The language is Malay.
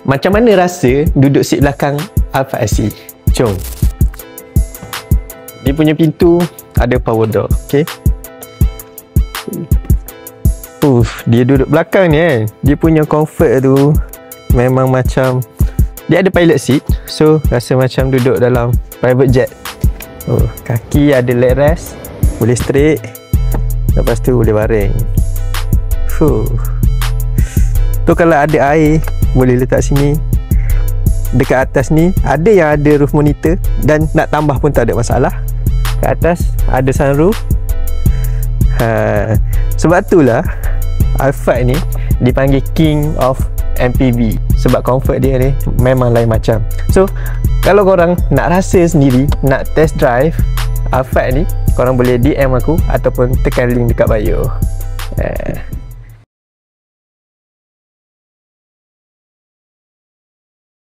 macam mana rasa duduk seat belakang Alphard SE? Jom. Dia punya pintu ada power door, okay. Dia duduk belakang ni dia punya comfort tu memang macam dia ada pilot seat, so rasa macam duduk dalam private jet. Kaki ada leg rest, boleh straight, lepas tu boleh baring. Tu kalau ada air boleh letak sini. Dekat atas ni ada yang ada roof monitor, dan nak tambah pun tak ada masalah. Kat atas ada sunroof. Sebab itulah Alphard ni dipanggil King of MPV, sebab comfort dia ni memang lain macam. So kalau korang nak rasa sendiri, nak test drive Alphard ni, korang boleh DM aku ataupun tekan link dekat bio.